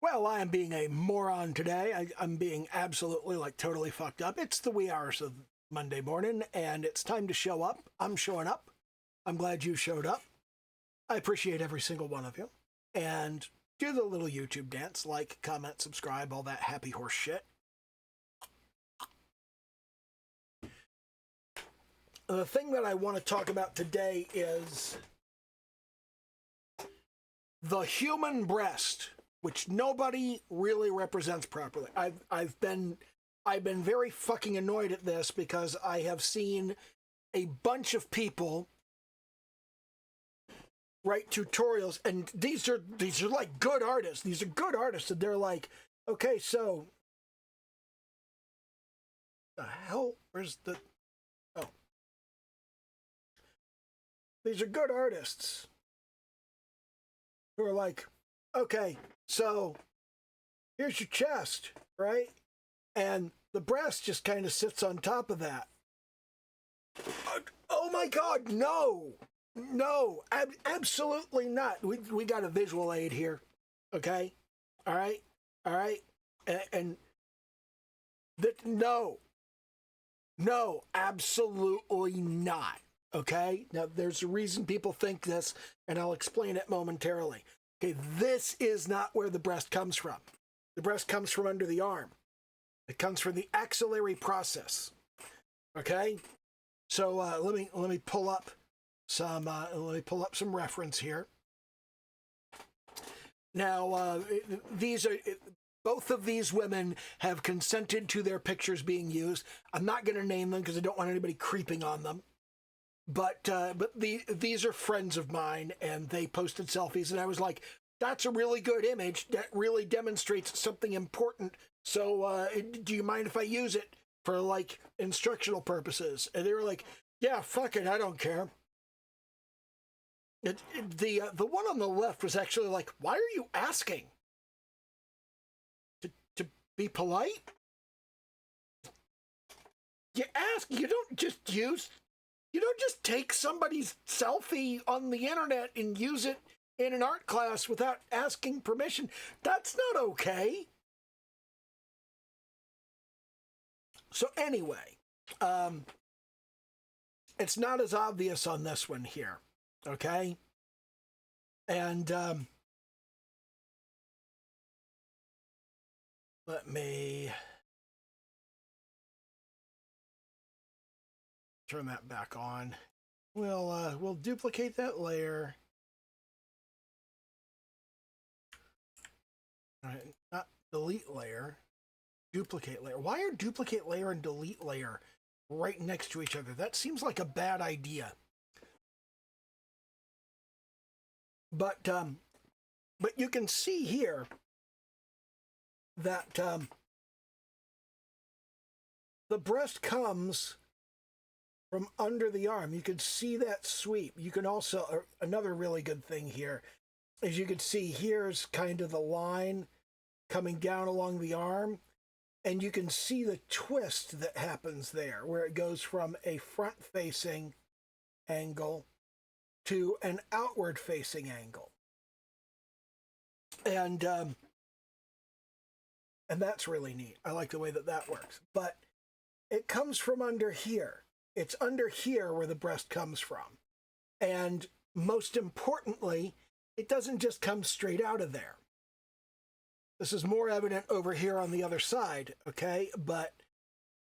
Well, I am being a moron today. I'm being absolutely, like, totally fucked up. It's the wee hours of Monday morning, and it's time to show up. I'm showing up. I'm glad you showed up. I appreciate every single one of you. And do the little YouTube dance, like, comment, subscribe, all that happy horse shit. The thing that I want to talk about today is the human breast, which nobody really represents properly. I've been very fucking annoyed at this because I have seen a bunch of people write tutorials, and these are like good artists. These are good artists, and they're like, okay, so the hell, where's the oh. These are good artists who are like, okay, so here's your chest, right? And the breast just kind of sits on top of that. Oh my God, no, absolutely not. We got a visual aid here, okay? All right, and that no, absolutely not. Okay, now there's a reason people think this, and I'll explain it momentarily. Okay, this is not where the breast comes from. The breast comes from under the arm. It comes from the axillary process. Okay, so let me pull up some reference here. Now these are. Both of these women have consented to their pictures being used. I'm not going to name them because I don't want anybody creeping on them. But these are friends of mine, and they posted selfies, and I was like, that's a really good image. That really demonstrates something important. So do you mind if I use it for, like, instructional purposes? And they were like, yeah, fuck it, I don't care. The one on the left was actually like, why are you asking? To be polite? You ask, you don't just take somebody's selfie on the internet and use it in an art class without asking permission. That's not okay. So anyway, it's not as obvious on this one here, okay? And let me turn that back on. We'll duplicate that layer. All right, not delete layer, duplicate layer. Why are duplicate layer and delete layer right next to each other? That seems like a bad idea. But you can see here that the breast comes from under the arm. You can see that sweep. You can also, another really good thing here, as you can see, here's kind of the line coming down along the arm, and you can see the twist that happens there, where it goes from a front-facing angle to an outward-facing angle. And that's really neat. I like the way that works. But it comes from under here. It's under here where the breast comes from. And most importantly, it doesn't just come straight out of there. This is more evident over here on the other side, okay? But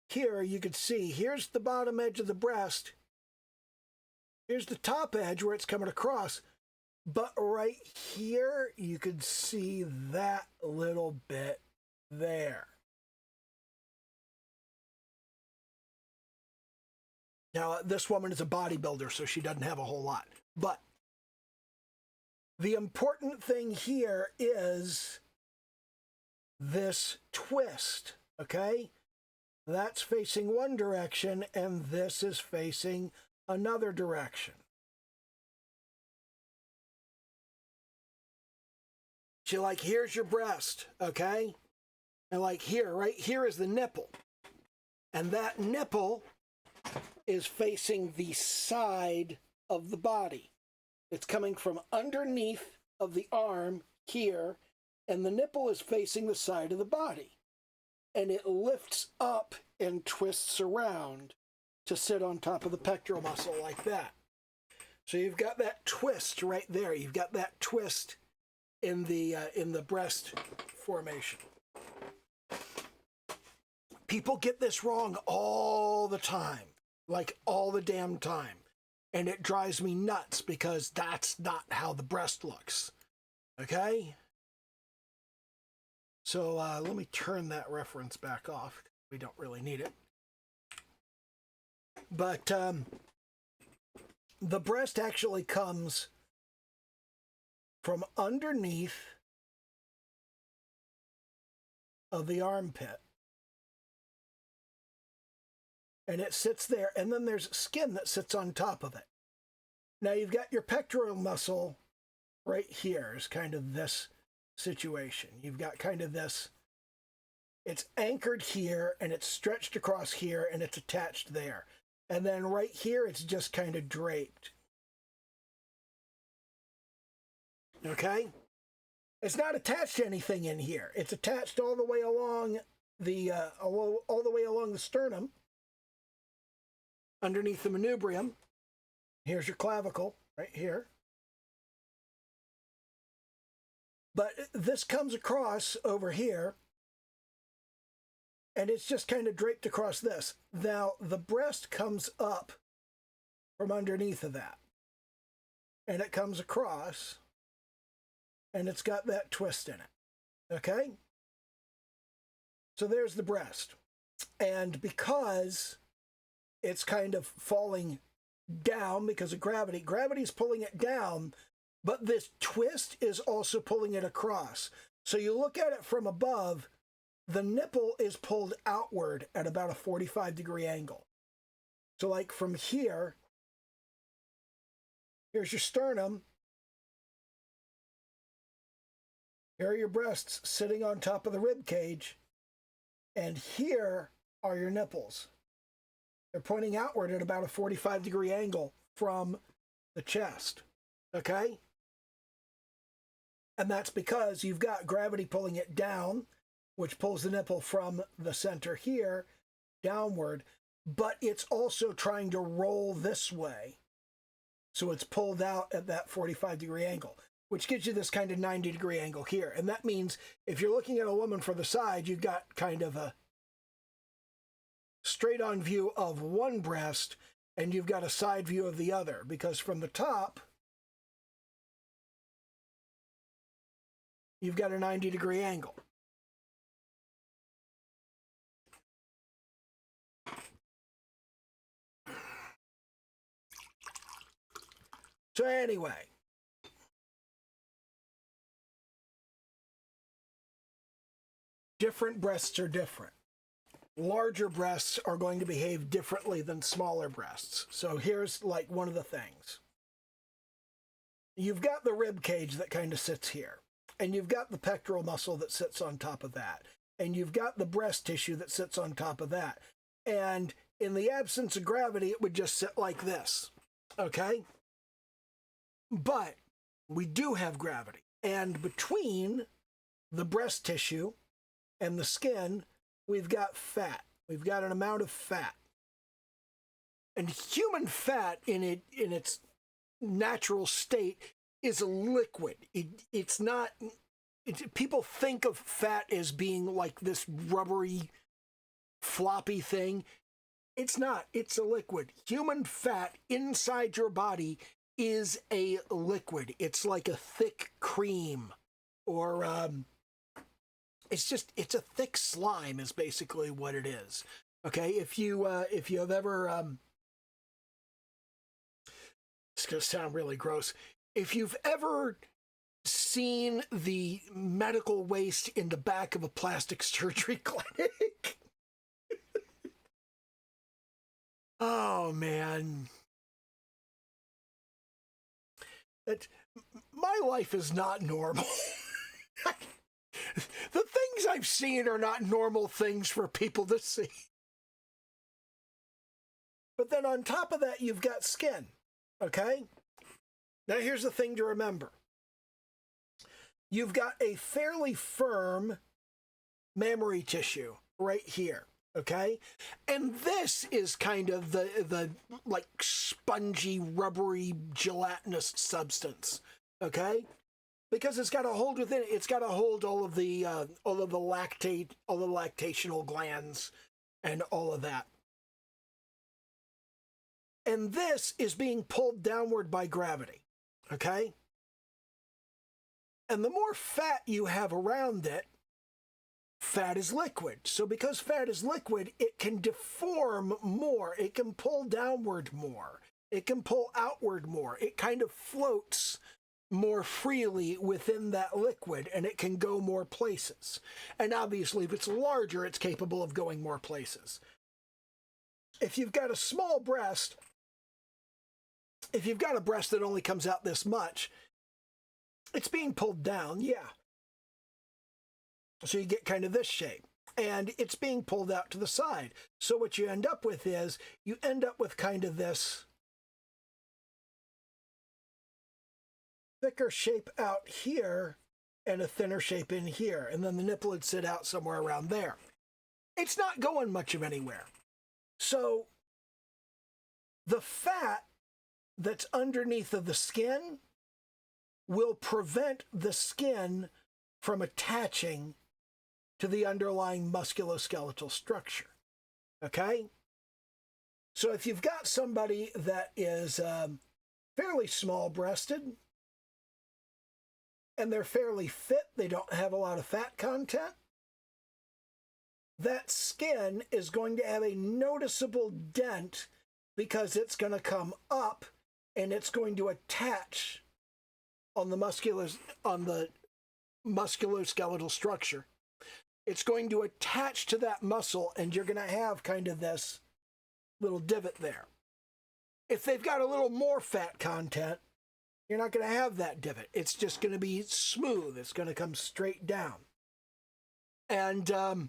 here you can see, here's the bottom edge of the breast. Here's the top edge where it's coming across. But right here, you can see that little bit there. Now, this woman is a bodybuilder, so she doesn't have a whole lot. But the important thing here is this twist, okay? That's facing one direction, and this is facing another direction. So, like, here's your breast, okay? And, like, here, right here is the nipple. And that nipple is facing the side of the body. It's coming from underneath of the arm here, and the nipple is facing the side of the body. And it lifts up and twists around to sit on top of the pectoral muscle like that. So you've got that twist right there. You've got that twist in the breast formation. People get this wrong all the time, like all the damn time. And it drives me nuts because that's not how the breast looks. Okay? So let me turn that reference back off. We don't really need it. But the breast actually comes from underneath of the armpit. And it sits there, and then there's skin that sits on top of it. Now you've got your pectoral muscle right here is kind of this situation. You've got kind of this, it's anchored here, and it's stretched across here, and it's attached there. And then right here, it's just kind of draped. Okay? It's not attached to anything in here. It's attached all the way along all the way along the sternum, underneath the manubrium. Here's your clavicle right here. But this comes across over here, and it's just kind of draped across this. Now, the breast comes up from underneath of that, and it comes across, and it's got that twist in it. Okay? So there's the breast. And because it's kind of falling down because of gravity, gravity's pulling it down, but this twist is also pulling it across. So you look at it from above, the nipple is pulled outward at about a 45-degree angle. So like from here, here's your sternum. Here are your breasts sitting on top of the rib cage. And here are your nipples. They're pointing outward at about a 45-degree angle from the chest. Okay? And that's because you've got gravity pulling it down, which pulls the nipple from the center here downward, but it's also trying to roll this way. So it's pulled out at that 45-degree angle, which gives you this kind of 90-degree angle here. And that means if you're looking at a woman from the side, you've got kind of a straight-on view of one breast, and you've got a side view of the other, because from the top, you've got a 90-degree angle. So anyway, different breasts are different. Larger breasts are going to behave differently than smaller breasts. So here's like one of the things. You've got the rib cage that kind of sits here, and you've got the pectoral muscle that sits on top of that, and you've got the breast tissue that sits on top of that. And in the absence of gravity, it would just sit like this, okay? But we do have gravity, and between the breast tissue and the skin, we've got fat. We've got an amount of fat. And human fat in its natural state is a liquid. It's not... people think of fat as being like this rubbery, floppy thing. It's not. It's a liquid. Human fat inside your body is a liquid. It's like a thick cream, or it's a thick slime is basically what it is. Okay, if you have ever it's gonna sound really gross. If you've ever seen the medical waste in the back of a plastic surgery clinic, oh man. My life is not normal. The things I've seen are not normal things for people to see. But then on top of that, you've got skin, okay? Now here's the thing to remember. you've got a fairly firm mammary tissue right here, okay? And this is kind of the like spongy, rubbery, gelatinous substance, okay? Because it's got to hold within it, it's got to hold all of the lactational glands and all of that. And this is being pulled downward by gravity, okay? And the more fat you have around it, fat is liquid. So because fat is liquid, it can deform more. It can pull downward more. It can pull outward more. It kind of floats more freely within that liquid, and it can go more places. And obviously, if it's larger, it's capable of going more places. If you've got a small breast, if you've got a breast that only comes out this much, it's being pulled down, yeah. So you get kind of this shape. And it's being pulled out to the side. So what you end up with is, you end up with kind of this thicker shape out here and a thinner shape in here. And then the nipple would sit out somewhere around there. It's not going much of anywhere. So the fat that's underneath of the skin will prevent the skin from attaching to the underlying musculoskeletal structure, okay? So if you've got somebody that is fairly small-breasted and they're fairly fit, they don't have a lot of fat content, that skin is going to have a noticeable dent because it's going to come up and it's going to attach on the musculoskeletal structure. It's going to attach to that muscle, and you're going to have kind of this little divot there. If they've got a little more fat content, you're not going to have that divot. It's just going to be smooth. It's going to come straight down. And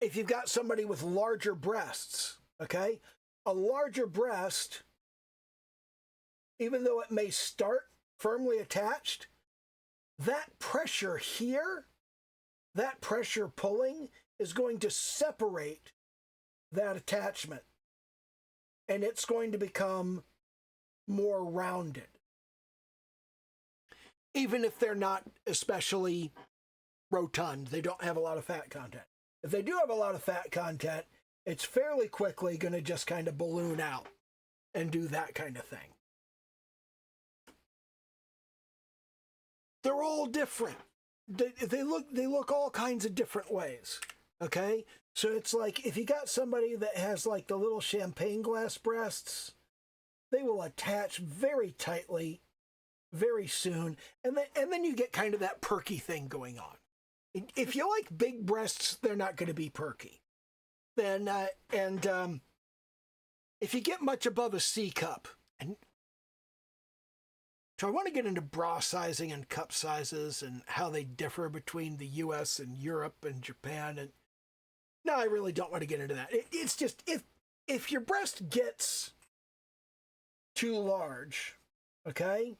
if you've got somebody with larger breasts, okay, a larger breast, even though it may start firmly attached, that pressure here, that pressure pulling is going to separate that attachment, and it's going to become more rounded. Even if they're not especially rotund, they don't have a lot of fat content. If they do have a lot of fat content, it's fairly quickly going to just kind of balloon out and do that kind of thing. They're all different. They look all kinds of different ways, okay? So it's like if you got somebody that has like the little champagne glass breasts, they will attach very tightly very soon, and then you get kind of that perky thing going on. If you like big breasts, they're not going to be perky. Then if you get much above a C cup, and so I want to get into bra sizing and cup sizes and how they differ between the US and Europe and Japan. And no, I really don't want to get into that. It's just, if your breast gets too large, okay,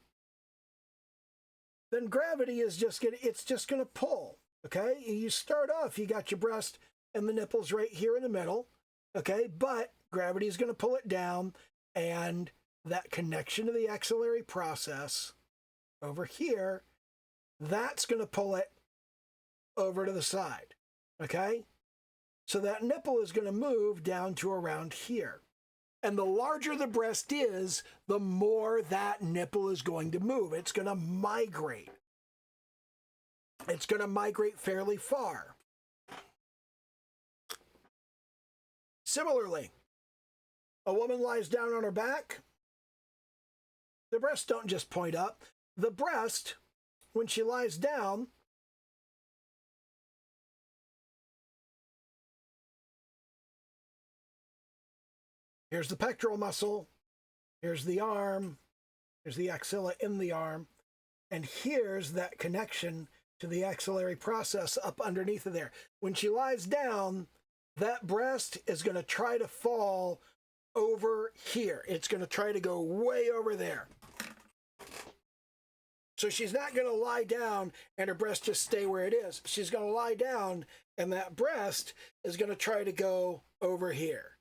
then gravity is just going to pull, okay? You start off, you got your breast and the nipples right here in the middle, okay? But gravity is going to pull it down, and that connection to the axillary process over here, that's going to pull it over to the side, okay? So that nipple is going to move down to around here. And the larger the breast is, the more that nipple is going to move. It's going to migrate. It's going to migrate fairly far. Similarly, a woman lies down on her back. The breasts don't just point up. The breast, when she lies down, here's the pectoral muscle, here's the arm, here's the axilla in the arm, and here's that connection to the axillary process up underneath of there. When she lies down, that breast is going to try to fall over here. It's going to try to go way over there. So she's not going to lie down and her breast just stay where it is. She's going to lie down and that breast is going to try to go over here.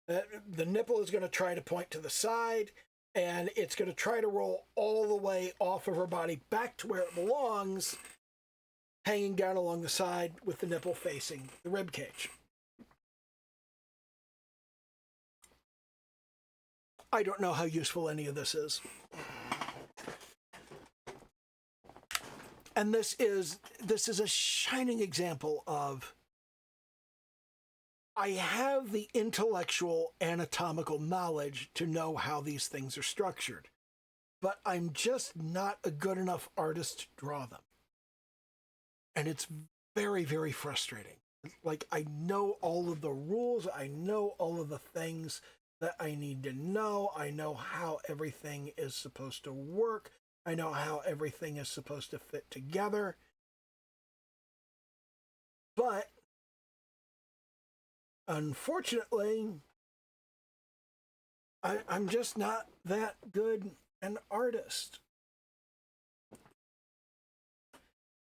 The nipple is going to try to point to the side, and it's going to try to roll all the way off of her body back to where it belongs, hanging down along the side with the nipple facing the rib cage. I don't know how useful any of this is. And this is a shining example of, I have the intellectual anatomical knowledge to know how these things are structured, but I'm just not a good enough artist to draw them. And it's very, very frustrating. Like, I know all of the rules, I know all of the things that I need to know, I know how everything is supposed to work, I know how everything is supposed to fit together, but unfortunately, I'm just not that good an artist.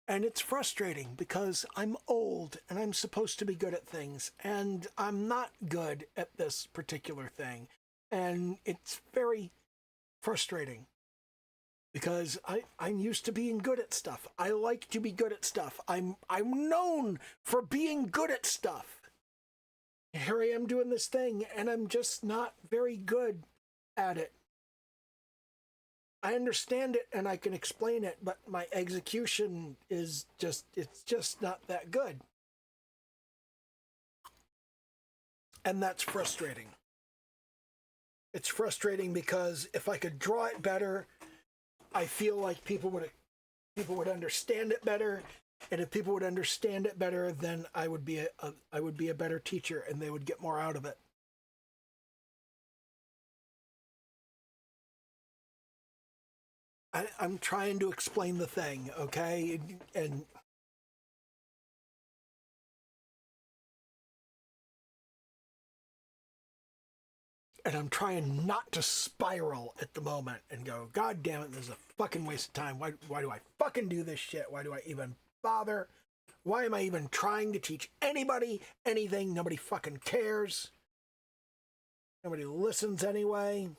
And it's frustrating because I'm old and I'm supposed to be good at things, and I'm not good at this particular thing. And it's very frustrating because I'm used to being good at stuff. I like to be good at stuff. I'm known for being good at stuff. Here I am doing this thing, and I'm just not very good at it. I understand it and I can explain it, but my execution is it's just not that good. And that's frustrating. It's frustrating because if I could draw it better, I feel like people would understand it better, and if people would understand it better, then I would be a better teacher, and they would get more out of it. I'm trying to explain the thing, okay, and I'm trying not to spiral at the moment and go, God damn it, this is a fucking waste of time. Why do I fucking do this shit? Why do I even bother? Why am I even trying to teach anybody anything? Nobody fucking cares. Nobody listens anyway.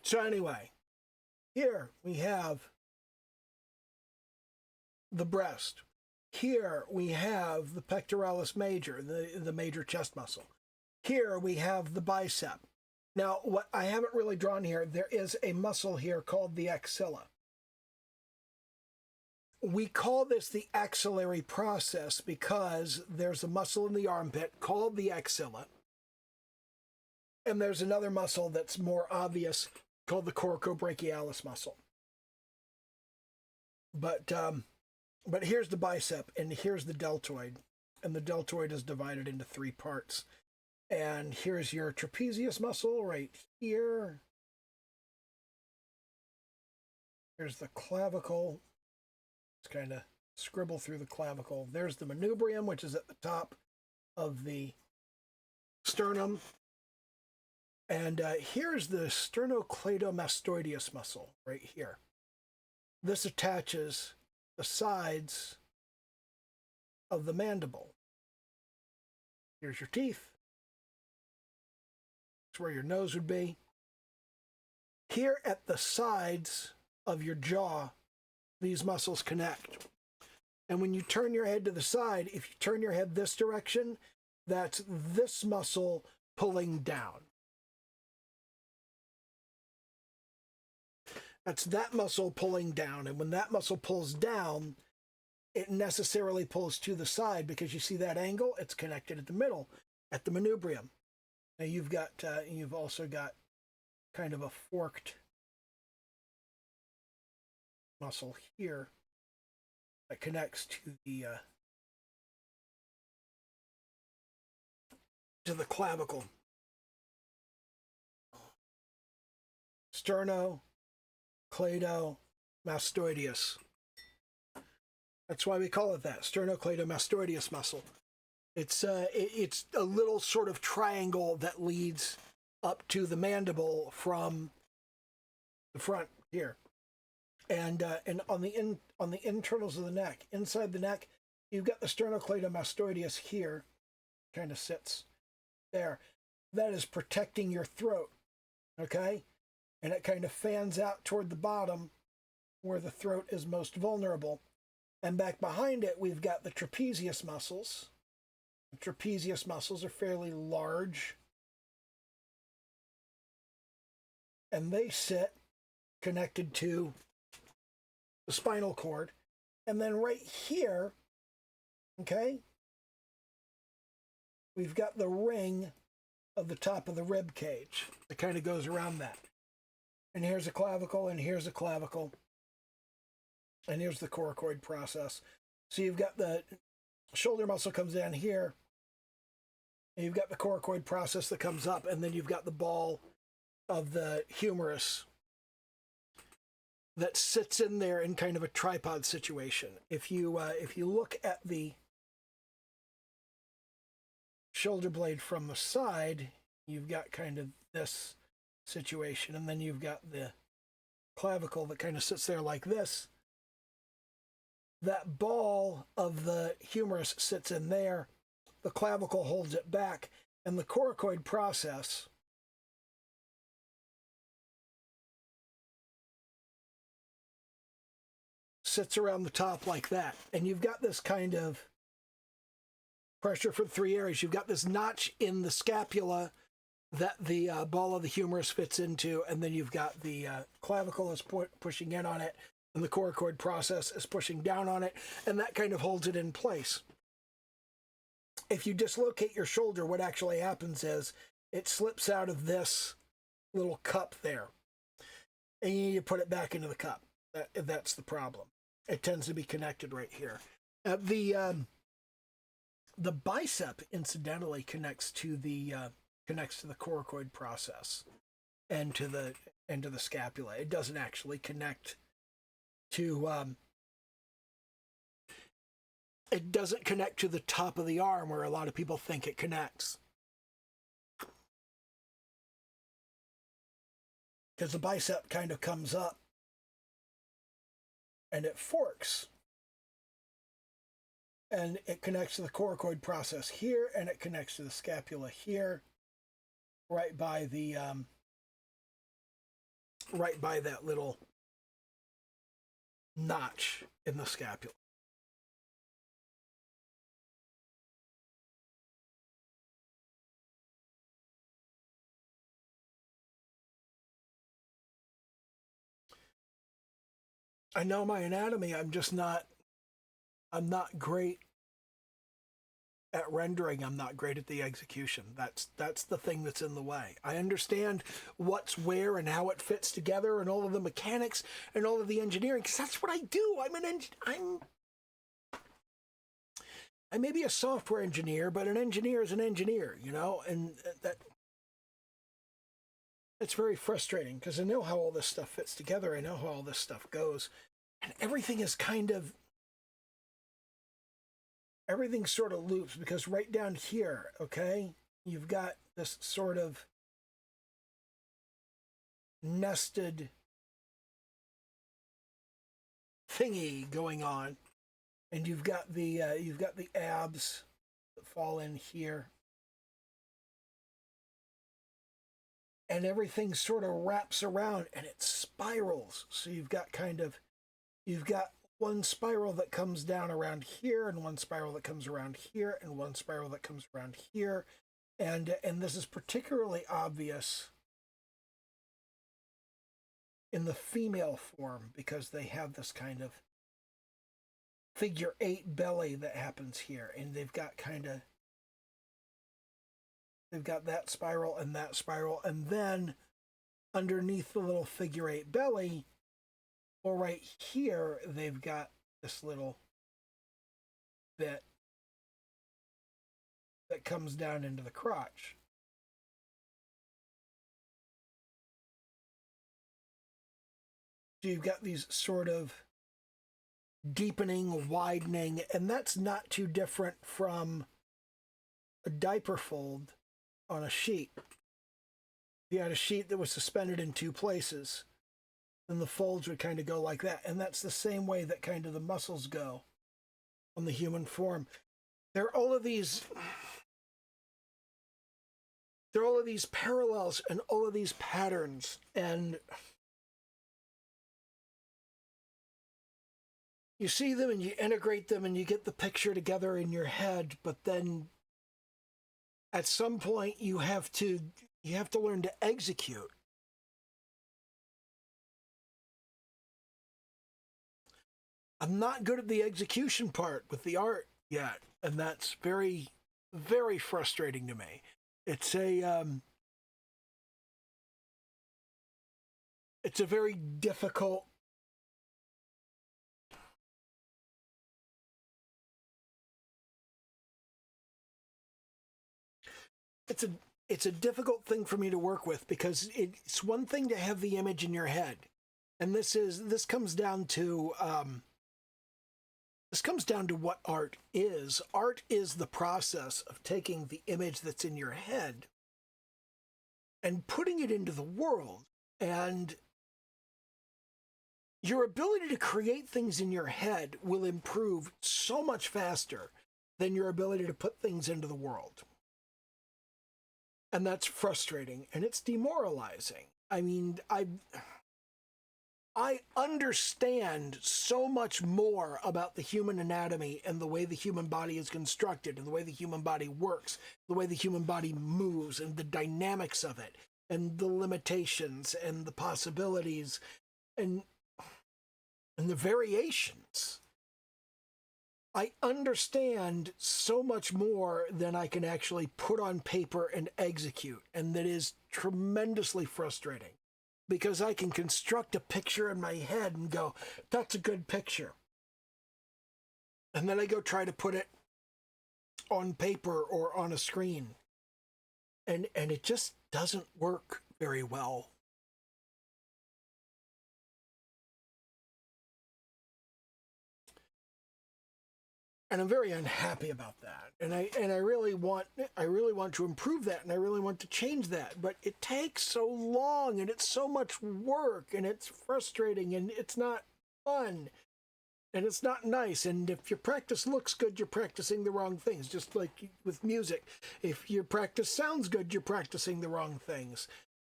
So anyway, here we have the breast. Here we have the pectoralis major, the major chest muscle. Here we have the bicep. Now, what I haven't really drawn here, there is a muscle here called the axilla. We call this the axillary process because there's a muscle in the armpit called the axilla, and there's another muscle that's more obvious called the coracobrachialis muscle. But here's the bicep, and here's the deltoid, and the deltoid is divided into three parts. And here's your trapezius muscle right here. Here's the clavicle. Let's kind of scribble through the clavicle. There's the manubrium, which is at the top of the sternum. And here's the sternocleidomastoideus muscle right here. This attaches the sides of the mandible. Here's your teeth. It's where your nose would be. Here at the sides of your jaw, these muscles connect. And when you turn your head to the side, if you turn your head this direction, that's this muscle pulling down. That's that muscle pulling down. And when that muscle pulls down, it necessarily pulls to the side because you see that angle? It's connected at the middle, at the manubrium. Now you've also got kind of a forked muscle here that connects to the clavicle. Sternocleidomastoideus. That's why we call it that, sternocleidomastoideus muscle. It's a little sort of triangle that leads up to the mandible from the front here, and on the internals of the neck, inside the neck, you've got the sternocleidomastoideus here, kind of sits there. That is protecting your throat, okay, and it kind of fans out toward the bottom, where the throat is most vulnerable. And back behind it, we've got the trapezius muscles. The trapezius muscles are fairly large, and they sit connected to the spinal cord. And then right here, okay, we've got the ring of the top of the rib cage that kind of goes around that. And here's a clavicle, and here's a clavicle, and here's the coracoid process. So you've got the shoulder muscle comes down here, and you've got the coracoid process that comes up, and then you've got the ball of the humerus that sits in there in kind of a tripod situation. If you look at the shoulder blade from the side, you've got kind of this situation, and then you've got the clavicle that kind of sits there like this. That ball of the humerus sits in there, the clavicle holds it back, and the coracoid process sits around the top like that. And you've got this kind of pressure for 3 areas. You've got this notch in the scapula that the ball of the humerus fits into, and then you've got the clavicle is pushing in on it, and the coracoid process is pushing down on it, and that kind of holds it in place. If you dislocate your shoulder, what actually happens is it slips out of this little cup there, and you need to put it back into the cup. That's the problem. It tends to be connected right here. The bicep, incidentally, connects to the coracoid process and to the scapula. It doesn't actually connect to it doesn't connect to the top of the arm where a lot of people think it connects, because the bicep kind of comes up and it forks, and it connects to the coracoid process here, and it connects to the scapula here, right by that little notch in the scapula. I know my anatomy. I'm not great at rendering. I'm not great at the execution. That's the thing that's in the way. I understand what's where and how it fits together and all of the mechanics and all of the engineering, because that's what I do. I may be a software engineer, but an engineer is an engineer, and it's very frustrating because I know how all this stuff fits together. I know how all this stuff goes, and everything sort of loops, because right down here, okay, you've got this sort of nested thingy going on, and you've got the abs that fall in here, and everything sort of wraps around and it spirals. So you've got one spiral that comes down around here, and one spiral that comes around here, and one spiral that comes around here. And this is particularly obvious in the female form, because they have this kind of figure 8 belly that happens here, and they've got that spiral, and then underneath the little figure 8 belly, Well, right here, they've got this little bit that comes down into the crotch. So you've got these sort of deepening, widening, and that's not too different from a diaper fold on a sheet. If you had a sheet that was suspended in two places, then the folds would kind of go like that. And that's the same way that kind of the muscles go on the human form. There are all of these parallels and all of these patterns, and you see them and you integrate them and you get the picture together in your head, but then at some point you have to learn to execute. I'm not good at the execution part with the art yet, and that's very, very frustrating to me. It's a very difficult it's a difficult thing for me to work with, because it's one thing to have the image in your head, and this comes down to what art is. Art is the process of taking the image that's in your head and putting it into the world. And your ability to create things in your head will improve so much faster than your ability to put things into the world. And that's frustrating, and it's demoralizing. I mean, I understand so much more about the human anatomy and the way the human body is constructed and the way the human body works, the way the human body moves and the dynamics of it and the limitations and the possibilities and the variations. I understand so much more than I can actually put on paper and execute, and that is tremendously frustrating, because I can construct a picture in my head and go, that's a good picture. And then I go try to put it on paper or on a screen, and it just doesn't work very well. And I'm very unhappy about that. And I really want to improve that, and I really want to change that. But it takes so long, and it's so much work, and it's frustrating, and it's not fun, and it's not nice. And if your practice looks good, you're practicing the wrong things. Just like with music, if your practice sounds good, you're practicing the wrong things.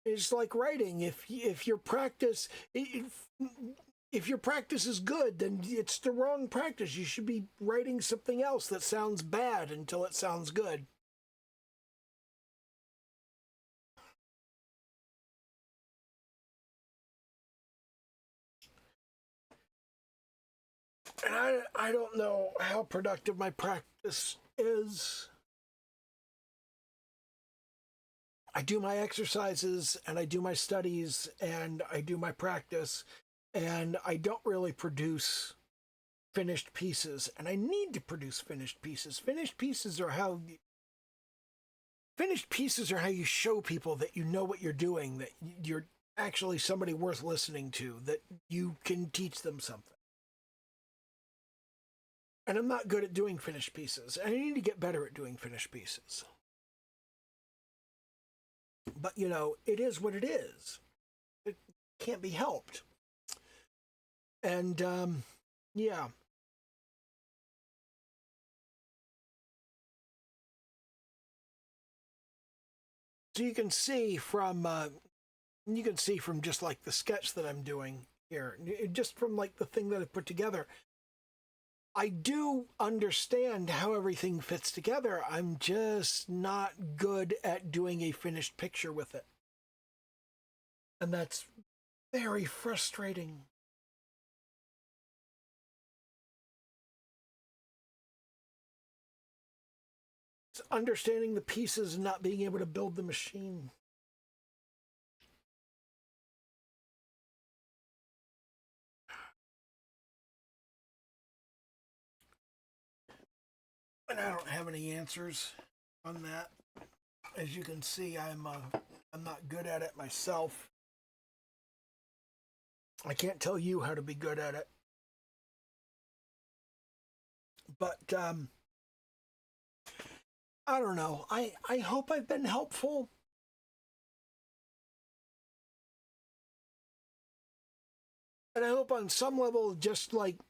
It's like writing. If your practice is good, then it's the wrong practice. You should be writing something else that sounds bad until it sounds good. And I don't know how productive my practice is. I do my exercises, and I do my studies, and I do my practice, and I don't really produce finished pieces. And I need to produce finished pieces. Finished pieces are how you show people that you know what you're doing, that you're actually somebody worth listening to, that you can teach them something. And I'm not good at doing finished pieces, and I need to get better at doing finished pieces. But, it is what it is. It can't be helped. And, yeah. So you can see from just like the sketch that I'm doing here, just from like the thing that I put together, I do understand how everything fits together. I'm just not good at doing a finished picture with it. And that's very frustrating. It's understanding the pieces and not being able to build the machine. And I don't have any answers on that. As you can see, I'm not good at it myself. I can't tell you how to be good at it. But I don't know. I hope I've been helpful. And I hope on some level, just like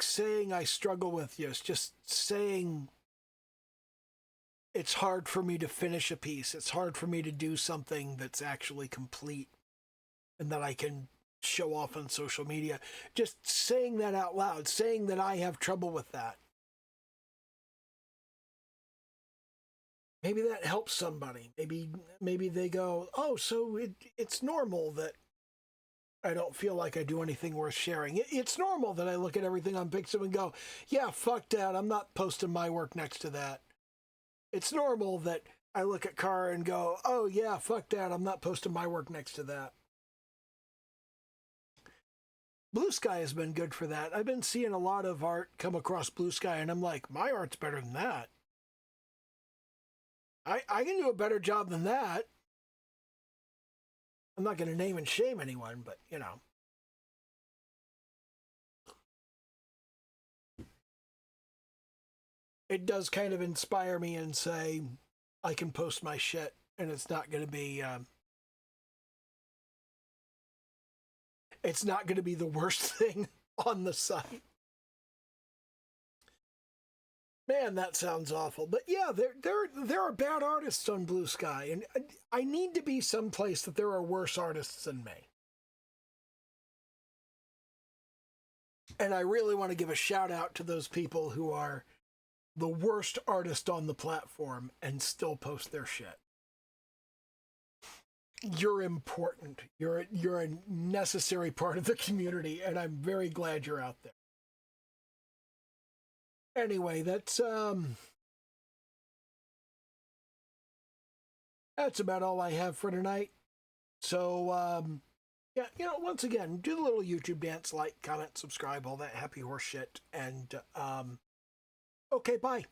saying I struggle with this, just saying it's hard for me to finish a piece. It's hard for me to do something that's actually complete and that I can show off on social media. Just saying that out loud, saying that I have trouble with that. Maybe that helps somebody. Maybe they go, oh, so it's normal that I don't feel like I do anything worth sharing. It's normal that I look at everything on Pixel and go, yeah, fuck that. I'm not posting my work next to that. It's normal that I look at Car and go, oh yeah, fuck that. I'm not posting my work next to that. Blue Sky has been good for that. I've been seeing a lot of art come across Blue Sky and I'm like, my art's better than that. I can do a better job than that. I'm not going to name and shame anyone, but you know. It does kind of inspire me and say I can post my shit and it's not going to be the worst thing on the site. Man, that sounds awful. But yeah, there are bad artists on Blue Sky, and I need to be someplace that there are worse artists than me. And I really want to give a shout out to those people who are the worst artist on the platform and still post their shit. You're important. You're a necessary part of the community, and I'm very glad you're out there. Anyway, that's about all I have for tonight. So yeah, you know, once again, do the little YouTube dance, like, comment, subscribe, all that happy horse shit, and okay, bye.